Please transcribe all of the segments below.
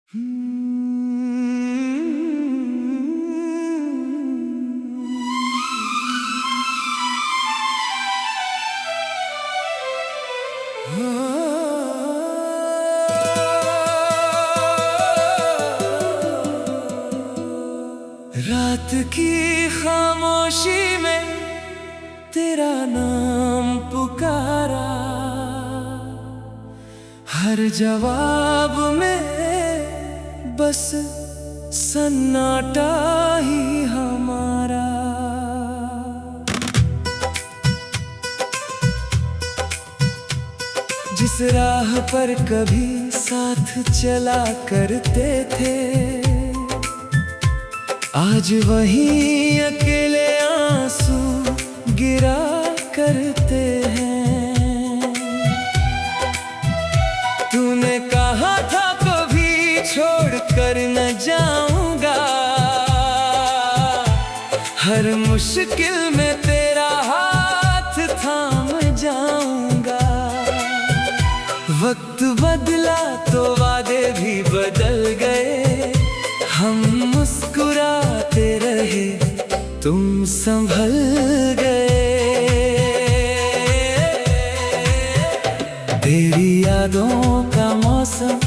रात की खामोशी में तेरा नाम पुकारा, हर जवाब में बस सन्नाटा ही हमारा। जिस राह पर कभी साथ चला करते थे, आज वहीं अकेले आंसू गिरा करते हैं। तूने कहा था कभी छोड़ कर न जाऊंगा, हर मुश्किल में तेरा हाथ थाम जाऊंगा। वक्त बदला तो वादे भी बदल गए, हम मुस्कुराते रहे तुम संभल गए। तेरी यादों का मौसम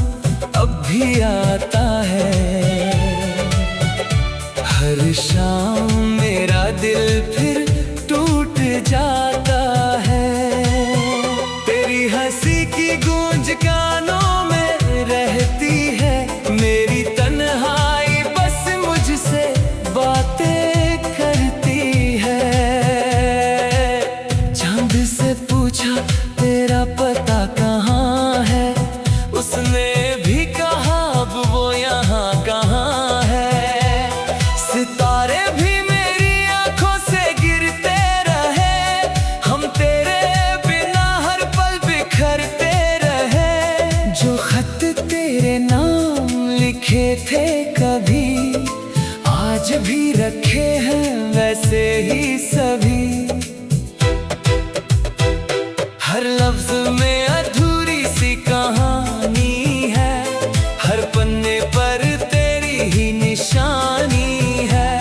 अब भी आता है, हर शाम मेरा दिल फिर टूट जाता है। तेरी हंसी की गूंज कानों में रहती है, मेरी तन्हाई बस मुझसे बातें करती है। चांद से पूछा तेरा पता कहाँ है, उसने भी कहा अब वो यहाँ कहाँ है। सितारे भी मेरी आंखों से गिरते रहे, हम तेरे बिना हर पल बिखरते रहे। जो खत तेरे नाम लिखे थे कभी, आज भी रखे हैं वैसे ही सभी। हर लफ्ज में अधूरी सी कहानी है, हर पन्ने पर तेरी ही निशानी है।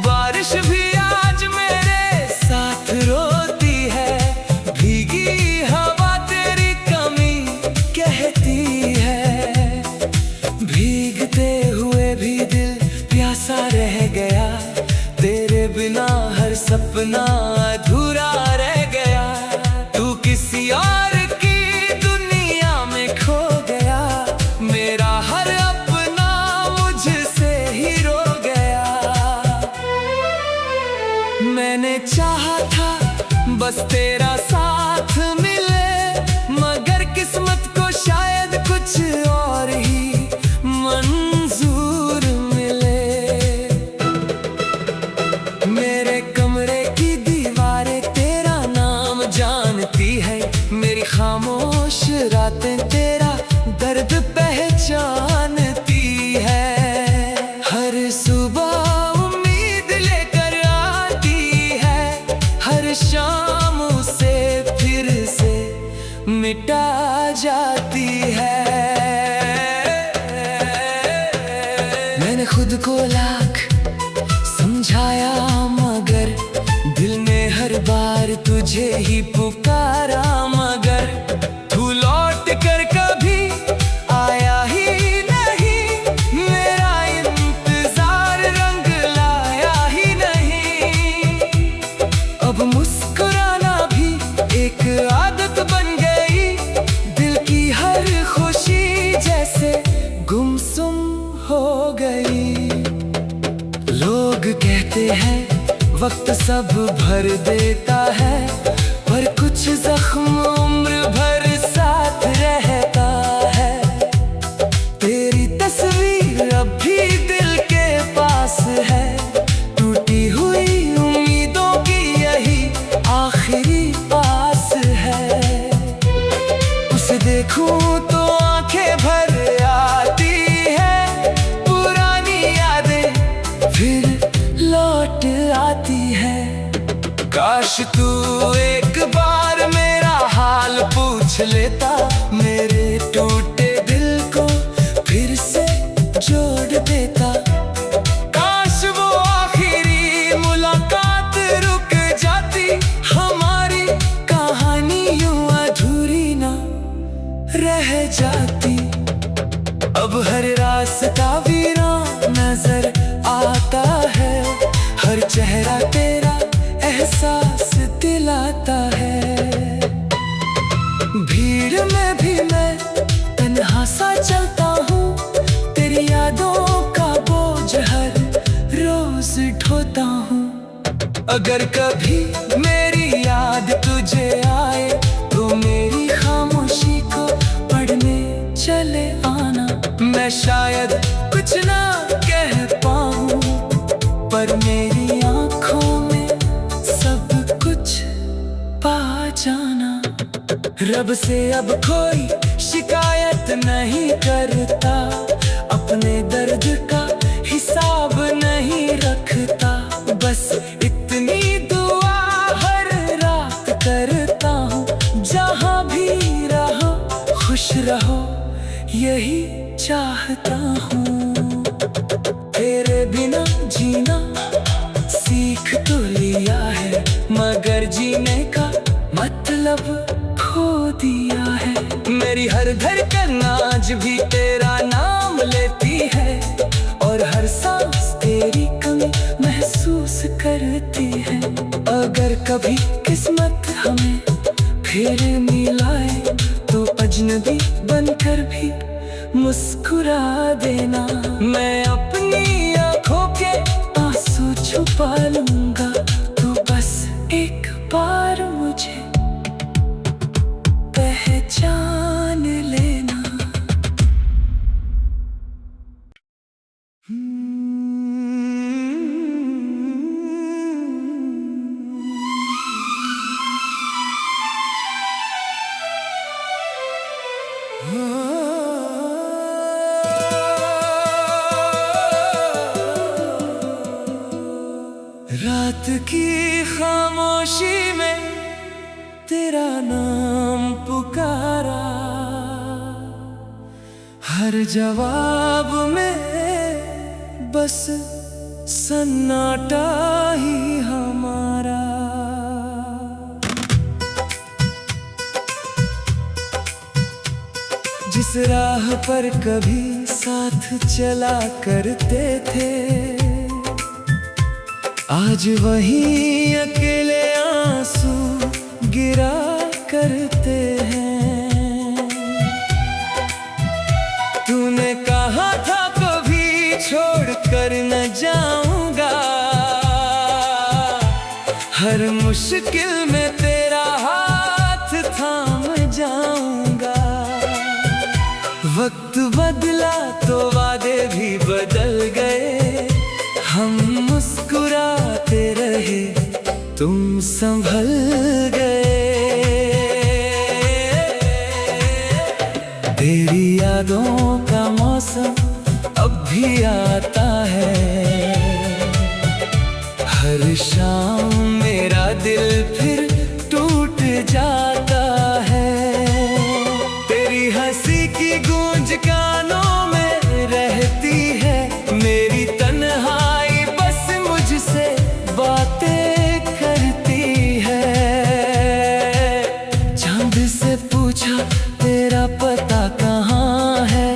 बारिश भी आज मेरे साथ रोती है, भीगी हवा तेरी कमी कहती है। भीगते हुए भी दिल प्यासा रह गया, तेरे बिना हर सपना अधूरा रह गया। तू किसी और की दुनिया में खो गया, मेरा हर अपना मुझसे ही रो गया। मैंने चाहा था बस तेरा साथ मिले, मगर किस्मत को शायद कुछ और ही मंजूर मिले। मेरे कमरे की दीवारें तेरा नाम जानती है, मेरी खामोश रातें तेरा दर्द पहचानती है। हर सुबह उम्मीद लेकर आती है, हर शाम उसे फिर से मिटा जाती है। मैंने खुद को लाख समझाया, मगर दिल ने हर बार तुझे ही पुकारा। मगर तू लौट कर कभी आया ही नहीं, मेरा इंतजार रंग लाया ही नहीं। अब मुस्कुराना भी एक आदत बन गई, दिल की हर खुशी जैसे गुमसुम हो गई। लोग कहते हैं वक्त सब भर देता है, पर कुछ जख्म उम्र भर साथ रहता है। तेरी तस्वीर अब भी दिल के पास है, टूटी हुई उम्मीदों की यही आखिरी आस है। उसे देखूं तो आंखें भर आती है, पुरानी यादें फिर लौट आती है। काश तू एक बार मेरा हाल पूछ लेता, मेरे टूटे दिल को फिर से हर रास्ता वीरान नजर आता है, हर चेहरा तेरा एहसास दिलाता है। भीड़ में भी मैं तन्हा सा चलता हूँ, तेरी यादों का बोझ हर रोज ढोता हूँ। अगर कभी मेरी याद तुझे आए तो मेरी खामोशी को पढ़ने चले आना। मैं शायद कुछ ना कह पाऊँ, पर मेरी आँखों में सब कुछ पा जाना। रब से अब कोई शिकायत नहीं करता, अपने दर्द का हिसाब नहीं रखता। बस इतनी दुआ हर रात करता हूँ, जहाँ भी रहो खुश रहो यही चाहता हूँ। तेरे बिना जीना सीख तो लिया है, मगर जीने का मतलब खो दिया है। मेरी हर धड़कन आज भी तेरा नाम लेती है, और हर सांस तेरी कमी महसूस करती है। अगर कभी किस्मत हमें फिर मिलाए तो अजनबी बनकर भी मुस्कुरा देना। मैं अपनी आँखों के आंसू छुपा लूंगा, तू बस एक बार मुझे पहचान लेना। रात की खामोशी में तेरा नाम पुकारा, हर जवाब में बस सन्नाटा ही हमारा। जिस राह पर कभी साथ चला करते थे, आज वही अकेले आंसू गिरा करते हैं। तूने कहा था कभी छोड़ कर न जाऊंगा, हर मुश्किल में तेरा हाथ थाम जाऊंगा। वक्त बदला तो वादे भी बदल गए, हम मुस्कुराते रहे तुम संभल गए। तेरी यादों का मौसम अब भी आता है, हर शाम मेरा दिल फिर टूट जाता है। तेरी हंसी की गूंज कानों में रहती है, मेरी तन्हाई बस मुझसे बातें करती है। चांद से पूछा तेरा पता कहाँ है,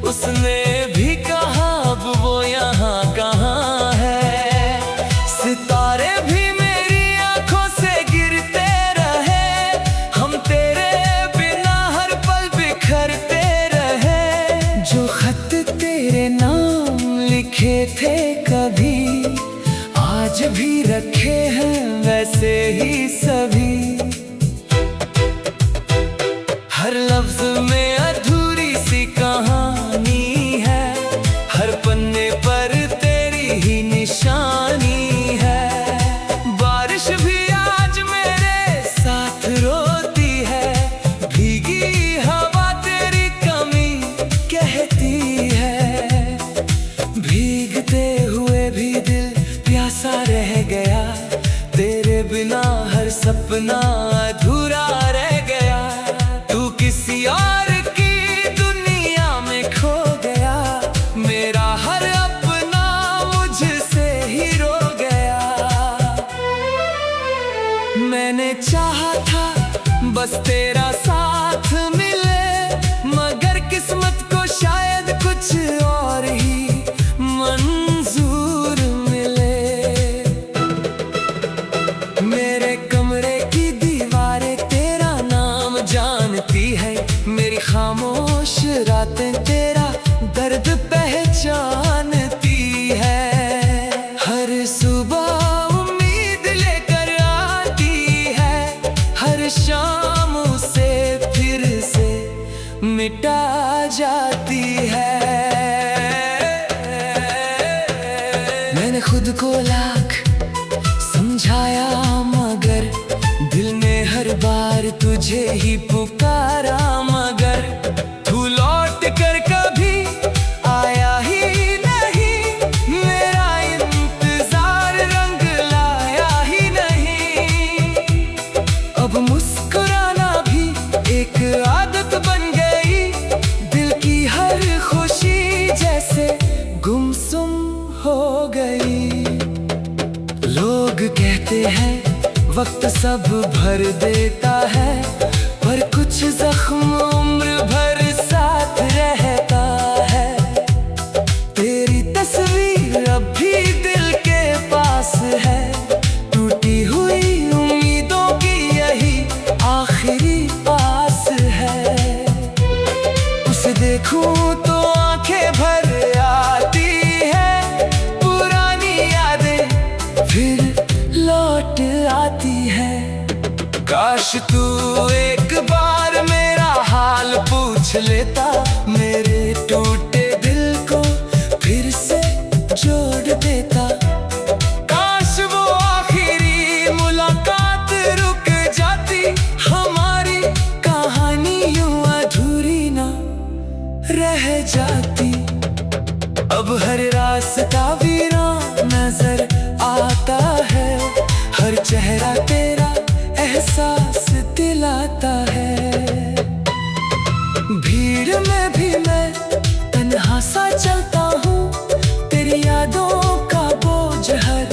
उसने भी कहा अब वो यहाँ कहाँ है। सितारे भी मेरी आंखों से गिरते रहे, हम तेरे बिना हर पल बिखरते रहे। जो खत तेरे नाम लिखे थे कभी, आज भी रखे हैं वैसे ही सभी। हर लफ्ज में अधूरी सी कहानी है, हर पन्ने पर तेरी ही निशानी है। बारिश भी आज मेरे साथ रोती है, भीगी हवा तेरी कमी कहती है। भीगते हुए भी दिल प्यासा रह गया, तेरे बिना हर सपना अधूरा रह गया। तू किसी और की दुनिया में खो गया, मेरा हर अपना मुझसे ही रो गया। मैंने चाहा था बस तेरा साथ मिले, मगर किस्मत को शायद कुछ तुझे ही पुकारा, मगर तू लौट कर कभी आया ही नहीं। मेरा इंतजार रंग लाया ही नहीं। अब मुस्कुराना भी एक आदत बन गई, दिल की हर खुशी जैसे गुमसुम हो गई। लोग कहते हैं वक्त सब भर देता है, पर कुछ जख्म उम्र भर साथ रहता है। तेरी तस्वीर अब भी दिल के पास है, टूटी हुई उम्मीदों की यही आखिरी आस है। उसे देखूं तो आंखें भर आती है, पुरानी यादें फिर लौट आती है। काश तू एक बार मेरा हाल पूछ लेता, मेरे टूटे दिल को फिर से जोड़ देता। काश वो आखिरी मुलाकात रुक जाती, हमारी कहानी यूं अधूरी ना रह जाती। अब हर रास्ता वीरान नजर आता है, हर चेहरा तेरा एहसास दिलाता है। भीड़ में भी मैं तन्हा सा चलता हूँ, तेरी यादों का बोझ हर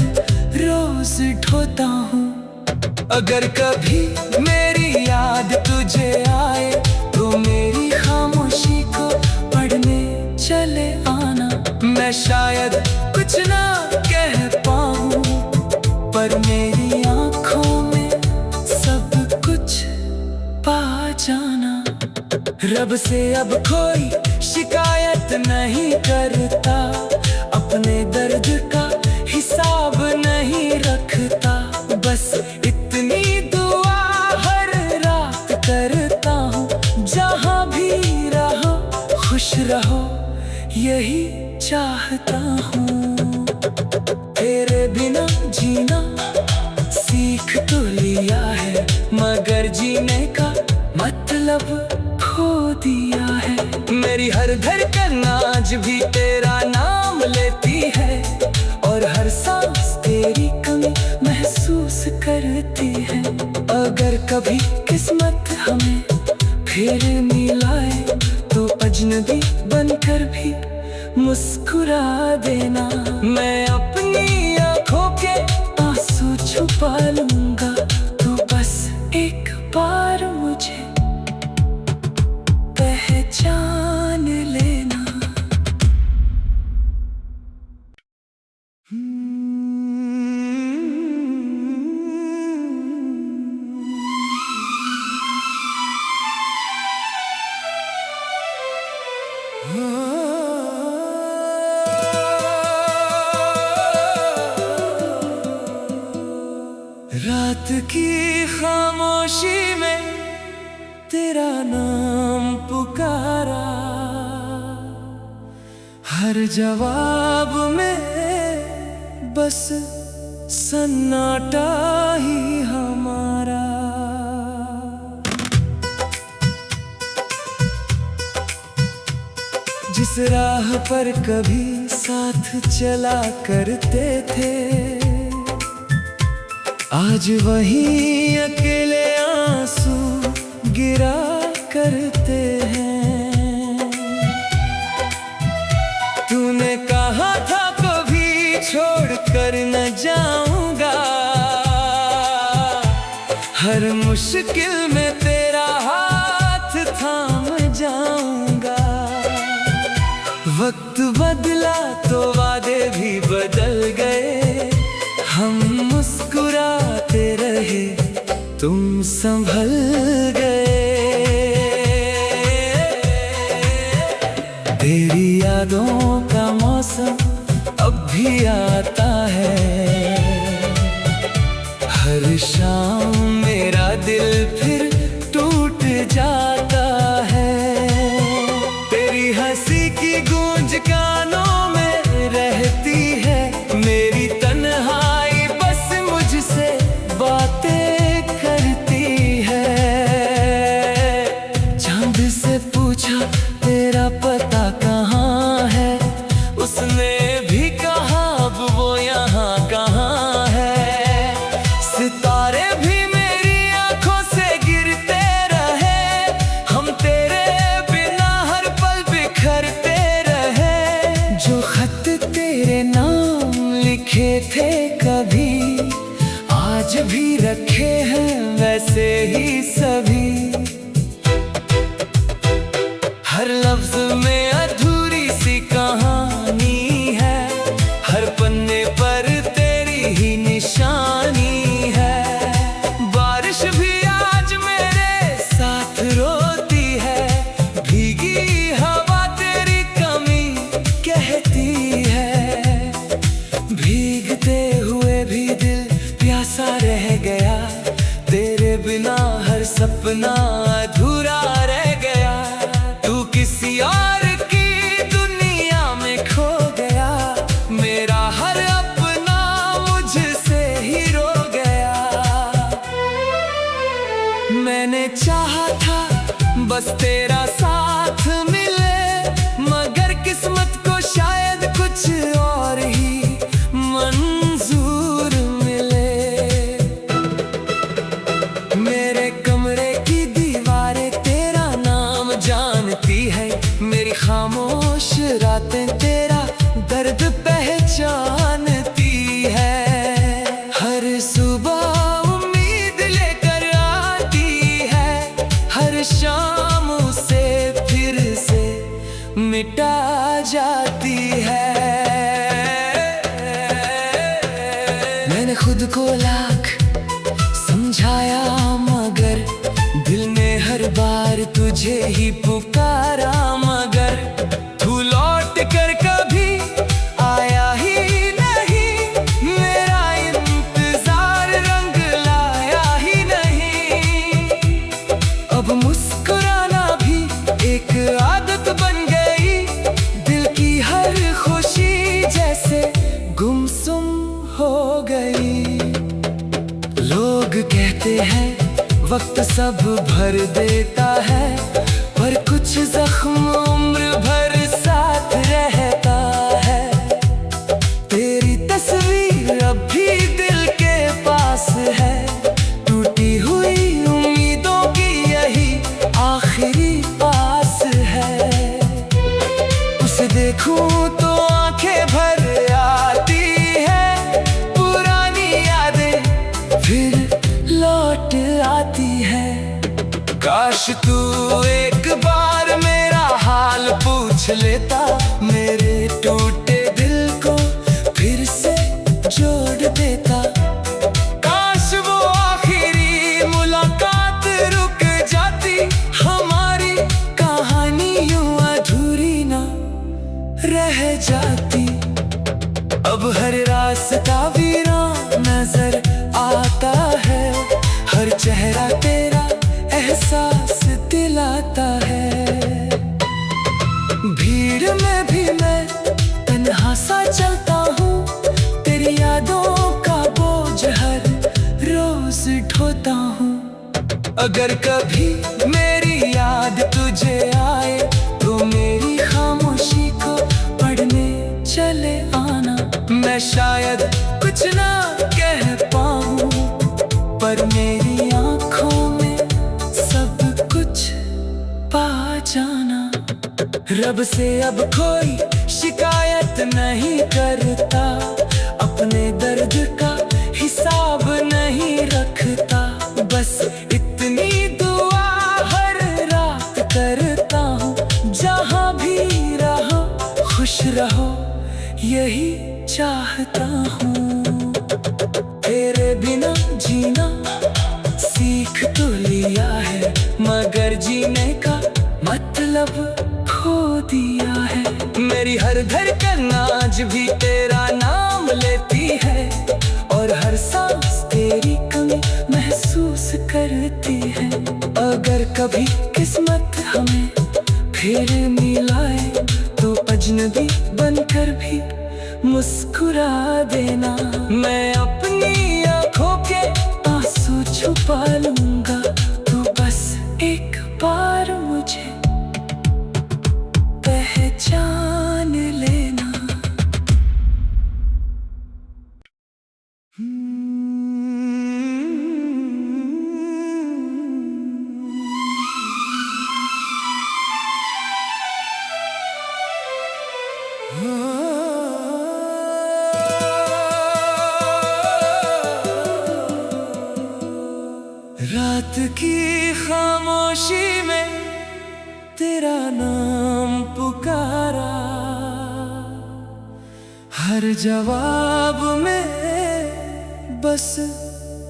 रोज ढोता हूँ। अगर कभी मेरी याद तुझे आए तो मेरी खामोशी को पढ़ने चले आना। मैं शायद कुछ ना कह पाऊँ, पर मेरी आँखों में सब कुछ पा जाना। रब से अब कोई शिकायत नहीं करता, अपने दर्द का हिसाब नहीं रखता। बस इतनी दुआ हर रात करता हूँ, जहाँ भी रहो खुश रहो यही चाहता हूँ। तेरे बिना जीना सीख तो लिया है, मगर जीने का मतलब खो दिया है। मेरी हर धड़कन आज भी तेरा नाम लेती है, और हर सांस तेरी कमी महसूस करती है। अगर कभी किस्मत हमें फिर मिलाए तो अजनबी बनकर भी मुस्कुरा देना। मैं अपनी आँखों के आंसू छुपा लूंगा, तू बस एक बार मुझे पहचान लेना। रात की खामोशी में तेरा नाम पुकारा, हर जवाब में बस सन्नाटा ही हमारा। जिस राह पर कभी साथ चला करते थे, आज वहीं अकेले आंसू गिरा करते हैं। तूने कहा था कभी छोड़ कर न जाऊंगा, हर मुश्किल में तेरा हाथ थाम जाऊंगा। वक्त बदला तो वादे भी बदल गए, हम मुस्कुराते रहे तुम संभल गए। तेरी यादों का मौसम अब भी आता है, हर शाम मेरा दिल फिर टूट जाता है। तेरी हंसी की गूंज कानों में रहती है, मेरी तन्हाई बस मुझसे बातें करती है। रखे थे कभी, आज भी रखे हैं वैसे ही सभी। हर लफ्ज में अधूरी सी कहानी है, हर पन्ने पर तेरी ही निशानी है। बारिश भी आज मेरे साथ रोती है, भीगी हवा तेरी कमी कहती है। भीगते हुए भी दिल प्यासा रह गया, तेरे बिना हर सपना अधूरा रह गया। तू किसी और की दुनिया में खो गया, मेरा हर अपना मुझसे ही रो गया। मैंने चाहा था बस तेरा साथ मिले, मगर किस्मत को शायद कुछ और ही मंजूर मिले। मेरे कमरे की दीवारें तेरा नाम जानती है, मेरी खामोश रातें तेरा दर्द पहचानती है। हर सुबह उम्मीद लेकर आती है, हर शाम उसे फिर से मिटा जाती है। मैंने खुद को लाख समझाया, मगर दिल ने हर बार तुझे ही पुकारा। मगर तू लौट कर कभी आया ही नहीं, मेरा इंतजार रंग लाया ही नहीं। अब मुस्कुराना भी एक आदत बन गई, दिल की हर खुशी जैसे गुमसुम हो गई। लोग कहते हैं वक्त सब भर देता है, पर कुछ जख्म उम्र भर साथ रहता है। तेरी तस्वीर अब भी दिल के पास है, टूटी हुई उम्मीदों की यही आखिरी पास है। उसे देखूं तो आंखें भर आती है, पुरानी यादें फिर लौट आती है। काश तू एक बार मेरा हाल पूछ लेता, मेरे टूटे दिल को फिर से जोड़ देता। काश वो आखिरी मुलाकात रुक जाती, हमारी कहानी यूं अधूरी ना रह जाती। अब हर रास्ता वीरान नजर आता है, हर चेहरा तेरा एहसास दिलाता है। भीड़ में भी मैं तन्हा सा चलता हूँ, तेरी यादों का बोझ हर रोज ढोता हूँ। अगर कभी मेरी याद तुझे आए, तो मेरी खामोशी को पढ़ने चले आना। मैं शायद कुछ ना कह पाऊँ, पर मेरी आँखों में सब कुछ पा जाना। रब से अब कोई शिकायत नहीं करता, अपने दर्द का हिसाब नहीं रखता। बस इतनी दुआ हर रात करता हूँ, जहाँ भी रहो खुश रहो यही चाहता हूँ। तेरे बिना जीना सीख तो लिया है, मगर जीने का मतलब खो दिया है। मेरी हर धड़कन आज भी तेरा नाम लेती है, और हर सांस तेरी कमी महसूस करती है। अगर कभी किस्मत हमें फिर मिलाए, तो अजनबी बनकर भी मुस्कुरा देना। मैं अपनी आँखों के आंसू छुपा लूंगा, तू बस एक बार मुझे पहचान लेना। रात की खामोशी में तेरा नाम पुकारा, हर जवाब में बस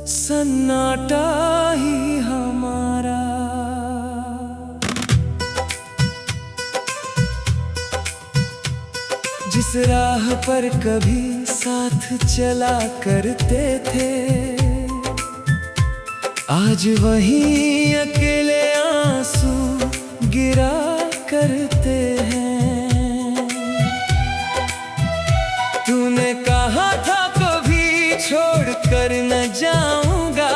सन्नाटा ही हमारा। जिस राह पर कभी साथ चला करते थे, आज वहीं अकेले आंसू गिरा करते हैं। तूने कहा था कभी छोड़कर न जाऊंगा,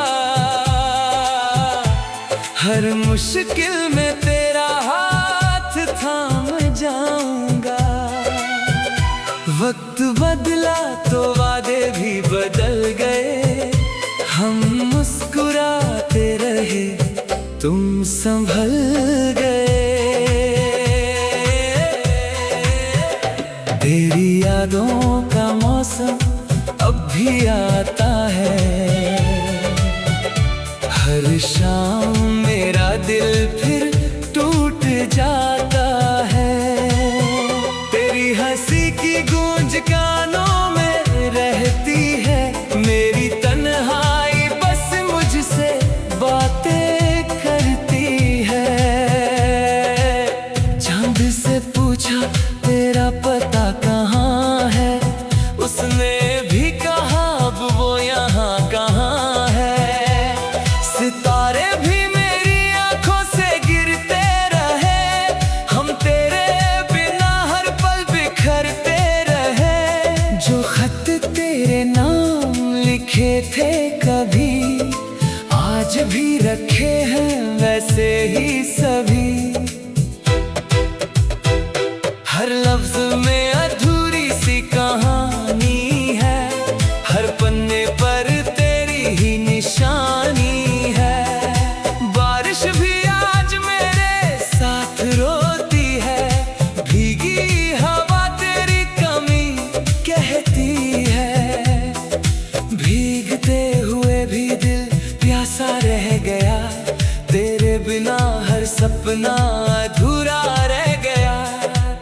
हर मुश्किल में तेरा हाथ थाम जाऊंगा। वक्त बदला तो वादे भी बदल गए, हम मुस्कुराते रहे तुम संभल गए। तेरी यादों का मौसम अब भी आता है, हर शाम मेरा दिल फिर टूट जाता है। तेरी हंसी की गूंज कानों में रहती है, मेरी तन्हाई बस मुझसे बातें करती है। चांद से पूछा तेरा पता कहाँ है, उसने भी कहा अब वो यहाँ कहाँ है। सितारे भी मेरी आंखों से गिरते रहे, हम तेरे बिना हर पल बिखरते रहे। जो खत तेरे नाम लिखे थे कभी, आज भी रखे हैं वैसे ही सभी। हर लफ्ज में अधूरी सी कहानी है, हर पन्ने पर तेरी ही निशानी है। बारिश भी आज मेरे साथ रोती है, भीगी हवा तेरी कमी कहती है। भीगते हुए भी दिल प्यासा रह गया, तेरे बिना हर सपना अधूरा रह गया।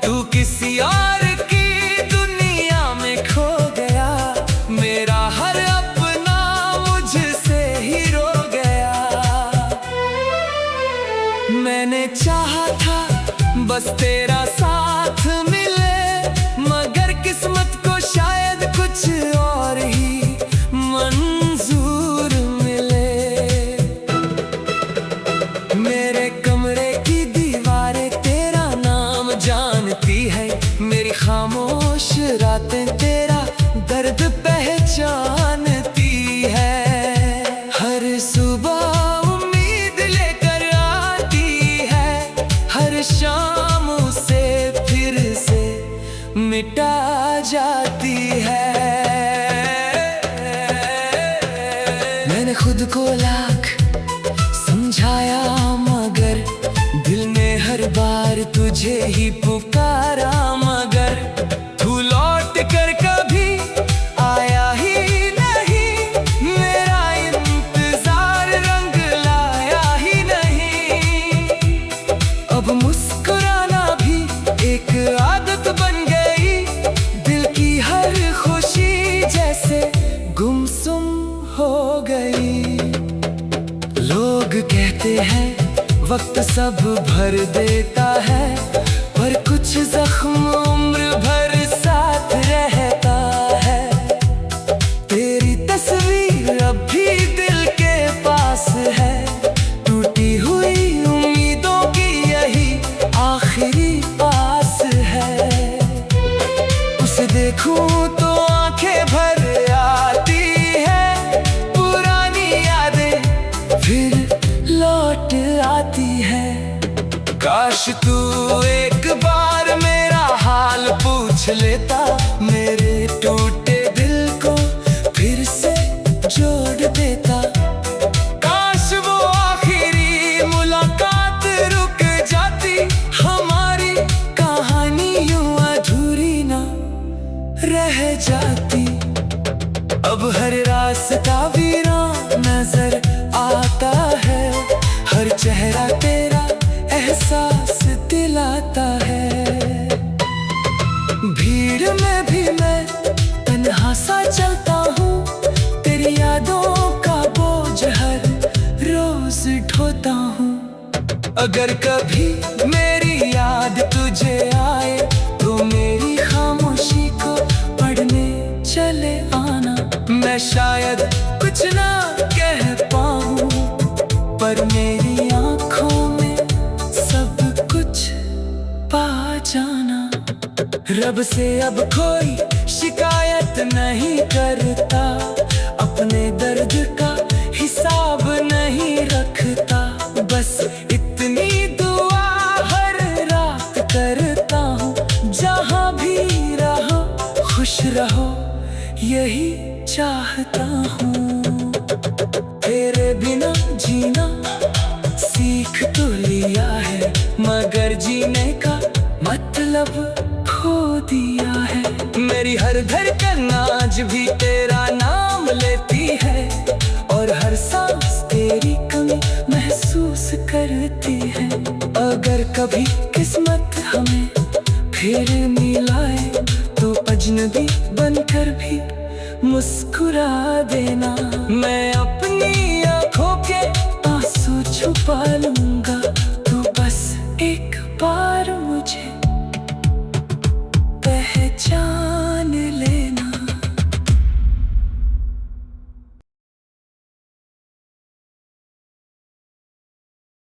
तू किसी और की दुनिया में खो गया, मेरा हर अपना मुझसे ही रो गया। मैंने चाहा था बस तेरा साथ मिले, मगर किस्मत को शायद कुछ और ही मंजूर मिले। मेरे कमरे की दीवारें तेरा नाम जानती है, मेरी खामोश रातें तेरा दर्द पहचानती है। हर सुबह उम्मीद लेकर आती है, हर शाम उसे फिर से मिटा जाती है। मैंने खुद को लाख समझाया, मगर दिल ने हर बार तुझे ही पुकारा। मगर तू लौट कर कभी आया ही नहीं, मेरा इंतजार रंग लाया ही नहीं। अब मुस्कुराना भी एक आदत बन गई, दिल की हर खुशी जैसे गुमसुम हो गई। लोग कहते हैं वक्त सब भर देता है, पर कुछ जख्म उम्र भर साथ रहता है। तेरी तस्वीर अब भी दिल के पास है, टूटी हुई उम्मीदों की यही आखिरी आस है। उसे देखूं तो आंखें भर आती है, पुरानी यादें फिर लौट आती है। काश तू एक बार मेरा हाल पूछ लेता, मेरे टूटे दिल को फिर से जोड़ देता। काश वो आखिरी मुलाकात रुक जाती, हमारी कहानी यूं अधूरी ना रह जाती। अब हर रास्ता वीरान नजर आता है, भीड़ में भी मैं तन्हा सा चलता हूँ, तेरी यादों का बोझ हर रोज ढोता हूँ। अगर कभी मेरी याद तुझे आए तो मेरी खामोशी को पढ़ने चले आना। मैं शायद कुछ ना कह पाऊँ, पर मेरी आँखों में सब कुछ पा जाना। रब से अब कोई शिकायत नहीं करता, अपने दर्द का हिसाब नहीं रखता। बस इतनी दुआ हर रात करता हूँ, जहाँ भी रहो खुश रहो यही चाहता हूँ। तेरे बिना जीना सीख तो लिया है, मगर जीने का मतलब खो दिया है। मेरी हर धड़कन आज भी तेरा नाम लेती है, और हर सांस तेरी कमी महसूस करती है। अगर कभी किस्मत हमें फिर मिलाए तो अजनबी बनकर भी मुस्कुरा देना। मैं अपनी आँखों के आंसू छुपा लूंगा,